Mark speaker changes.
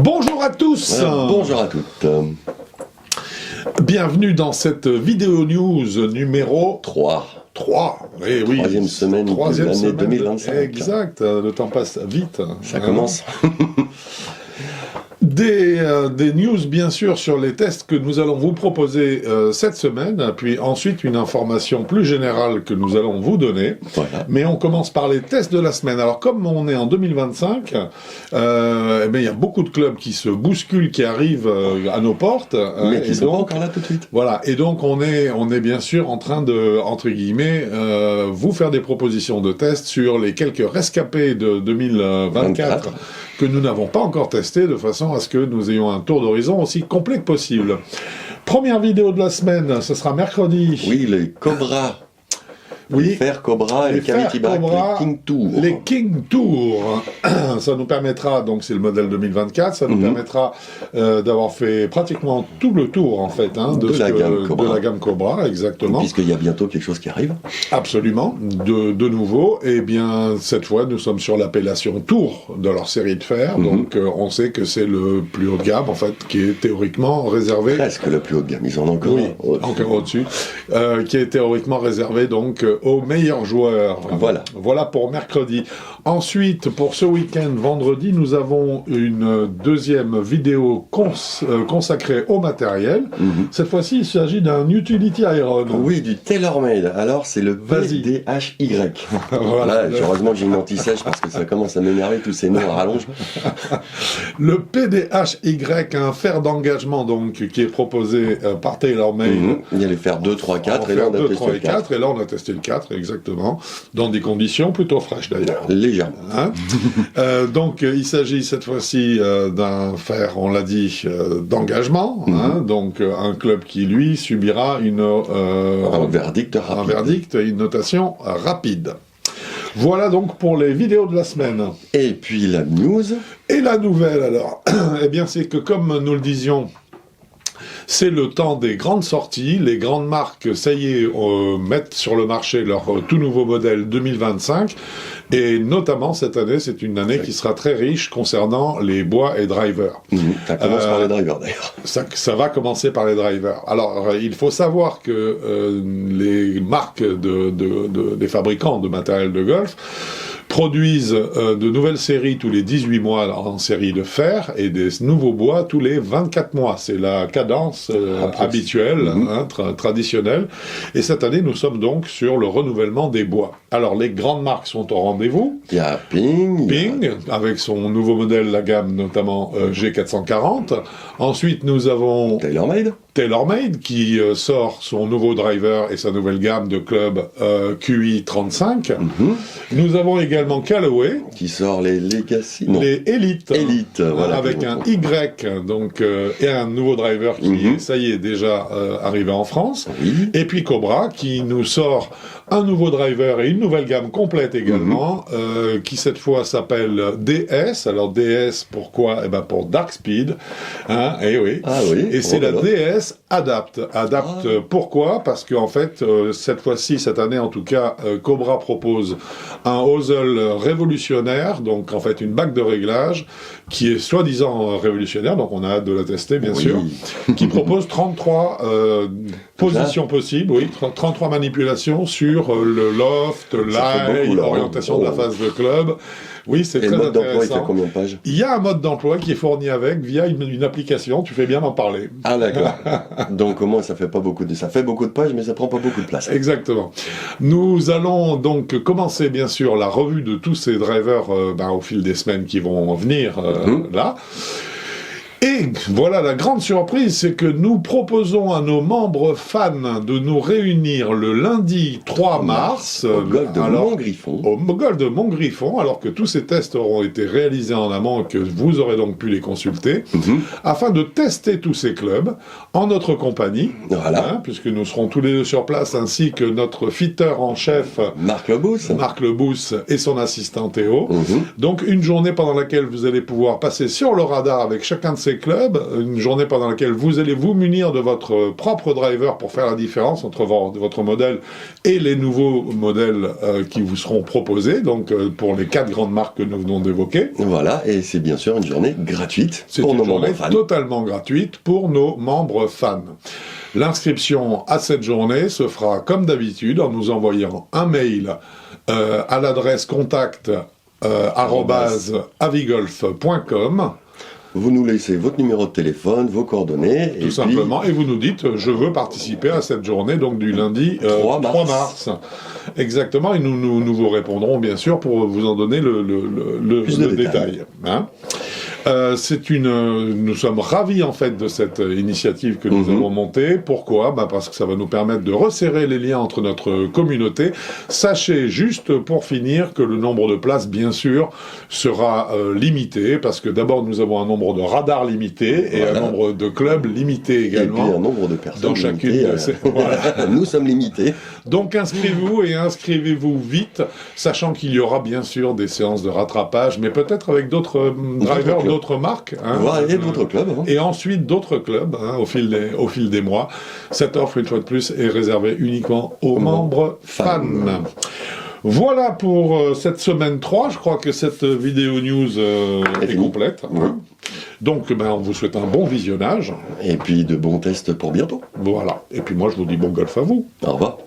Speaker 1: Bonjour à tous.
Speaker 2: Bonjour à toutes.
Speaker 1: Bienvenue dans cette vidéo news numéro
Speaker 2: 3.
Speaker 1: Eh oui.
Speaker 2: Troisième semaine de l'année 2025.
Speaker 1: Exact, le temps passe vite.
Speaker 2: Ça commence.
Speaker 1: Des news bien sûr sur les tests que nous allons vous proposer cette semaine, puis ensuite une information plus générale que nous allons vous donner.
Speaker 2: Voilà.
Speaker 1: Mais on commence par les tests de la semaine. Alors comme on est en 2025, il y a beaucoup de clubs qui se bousculent, qui arrivent à nos portes.
Speaker 2: Mais qui sont pas encore là tout de suite.
Speaker 1: Voilà, et donc on est bien sûr en train de, entre guillemets, vous faire des propositions de tests sur les quelques rescapés de 2024 que nous n'avons pas encore testés, de façon à ce que nous ayons un tour d'horizon aussi complet que possible. Première vidéo de la semaine, ce sera mercredi.
Speaker 2: Oui, les Cobra.
Speaker 1: Oui.
Speaker 2: Les Fer Cobra et les Cavity Back, les King Tour.
Speaker 1: Les King Tour. Ça nous permettra, donc c'est le modèle 2024, ça nous permettra d'avoir fait pratiquement tout le tour, en fait, de la gamme Cobra, exactement.
Speaker 2: Puisqu'il y a bientôt quelque chose qui arrive.
Speaker 1: Absolument. De nouveau, et bien, cette fois, nous sommes sur l'appellation Tour de leur série de fer, donc on sait que c'est le plus haut de gamme, en fait, qui est théoriquement réservé...
Speaker 2: Presque le plus haut de gamme, ils en ont encore
Speaker 1: encore au-dessus. Qui est théoriquement réservé, donc, aux meilleurs joueurs. Voilà pour mercredi. Ensuite, pour ce week-end, vendredi, nous avons une deuxième vidéo consacrée au matériel. Cette fois-ci, il s'agit d'un Utility Iron.
Speaker 2: Oui, du TaylorMade. Alors, c'est le PDHY. Voilà, heureusement que j'ai une anti-sèche parce que ça commence à m'énerver, tous ces noms à rallonge.
Speaker 1: Le PDHY, un fer d'engagement donc qui est proposé par TaylorMade.
Speaker 2: Il y a les fers 2, 3, 4, et là on a testé le 4.
Speaker 1: Et là on a testé le 4, exactement, dans des conditions plutôt fraîches d'ailleurs.
Speaker 2: Légèrement.
Speaker 1: Donc il s'agit cette fois-ci d'un fer, on l'a dit, d'engagement, donc un club qui lui subira un verdict et une notation rapide. Voilà donc pour les vidéos de la semaine.
Speaker 2: Et puis la news.
Speaker 1: Et la nouvelle alors, eh bien c'est que comme nous le disions, c'est le temps des grandes sorties. Les grandes marques, ça y est, mettent sur le marché leur tout nouveau modèle 2025. Et notamment, cette année, c'est une année qui sera très riche concernant les bois et drivers.
Speaker 2: Ça commence par les drivers, d'ailleurs.
Speaker 1: Ça va commencer par les drivers. Alors, il faut savoir que les marques des fabricants de matériel de golf produisent de nouvelles séries tous les 18 mois en série de fer et des nouveaux bois tous les 24 mois. C'est la cadence habituelle, traditionnelle. Et cette année, nous sommes donc sur le renouvellement des bois. Alors, les grandes marques sont au rendez-vous.
Speaker 2: Il y a Ping,
Speaker 1: avec son nouveau modèle, la gamme notamment G440. Ensuite, nous avons TaylorMade qui sort son nouveau driver et sa nouvelle gamme de club QI 35. Nous avons également Callaway
Speaker 2: qui sort les Legacy,
Speaker 1: les Elite,
Speaker 2: voilà,
Speaker 1: avec un Y donc et un nouveau driver qui ça y est déjà arrivé en France. Et puis Cobra qui nous sort un nouveau driver et une nouvelle gamme complète également, qui cette fois s'appelle DS. Alors DS pourquoi? Eh ben pour Dark Speed, et oui. Et c'est la DS Adapt. Pourquoi? Parce qu'en fait, cette année en tout cas, Cobra propose un hosel révolutionnaire, donc en fait une bague de réglage qui est soi-disant révolutionnaire, donc on a hâte de la tester bien sûr, qui propose 33 positions possibles, 33 manipulations sur le loft, l'ail, l'orientation de la face de club. Oui, c'est très intéressant. Et le mode d'emploi, il fait combien de pages? Il y a un mode d'emploi qui est fourni avec, via une application, tu fais bien d'en parler.
Speaker 2: Ah d'accord. Donc au moins ça fait beaucoup de pages, mais ça prend pas beaucoup de place.
Speaker 1: Exactement. Nous allons donc commencer bien sûr la revue de tous ces drivers au fil des semaines qui vont venir là. Et voilà la grande surprise, c'est que nous proposons à nos membres fans de nous réunir le lundi 3 mars
Speaker 2: au golf de Montgriffon.
Speaker 1: Au golf de Montgriffon, alors que tous ces tests auront été réalisés en amont et que vous aurez donc pu les consulter, afin de tester tous ces clubs en notre compagnie, puisque nous serons tous les deux sur place, ainsi que notre fitter en chef
Speaker 2: Marc Lebousse
Speaker 1: et son assistant Théo. Donc une journée pendant laquelle vous allez pouvoir passer sur le radar avec chacun de ces les clubs, une journée pendant laquelle vous allez vous munir de votre propre driver pour faire la différence entre votre modèle et les nouveaux modèles qui vous seront proposés, donc pour les 4 grandes marques que nous venons d'évoquer.
Speaker 2: Voilà, et c'est bien sûr une journée gratuite pour nos membres fans.
Speaker 1: Totalement gratuite pour nos membres fans. L'inscription à cette journée se fera comme d'habitude en nous envoyant un mail à l'adresse contact @avigolf.com.
Speaker 2: Vous nous laissez votre numéro de téléphone, vos coordonnées.
Speaker 1: Tout simplement, et vous nous dites, je veux participer à cette journée, donc du lundi 3 mars. Exactement, et nous vous répondrons bien sûr pour vous en donner le détail. Hein. Nous sommes ravis en fait de cette initiative que nous avons montée. Pourquoi ? Parce que ça va nous permettre de resserrer les liens entre notre communauté. Sachez juste pour finir que le nombre de places, bien sûr, sera limité, parce que d'abord nous avons un nombre de radars limité et un nombre de clubs limité également.
Speaker 2: Et puis un nombre de personnes
Speaker 1: dans chacune de ces...
Speaker 2: Voilà. Nous sommes limités.
Speaker 1: Donc inscrivez-vous et inscrivez-vous vite, sachant qu'il y aura bien sûr des séances de rattrapage, mais peut-être avec d'autres drivers, d'autres marques. Hein,
Speaker 2: et d'autres clubs. Hein.
Speaker 1: Et ensuite d'autres clubs au fil des mois. Cette offre, une fois de plus, est réservée uniquement aux membres fans. Voilà pour cette semaine 3. Je crois que cette vidéo news est complète. Hein. Donc, on vous souhaite un bon visionnage.
Speaker 2: Et puis de bons tests pour bientôt.
Speaker 1: Voilà. Et puis moi, je vous dis bon golf à vous.
Speaker 2: Au revoir.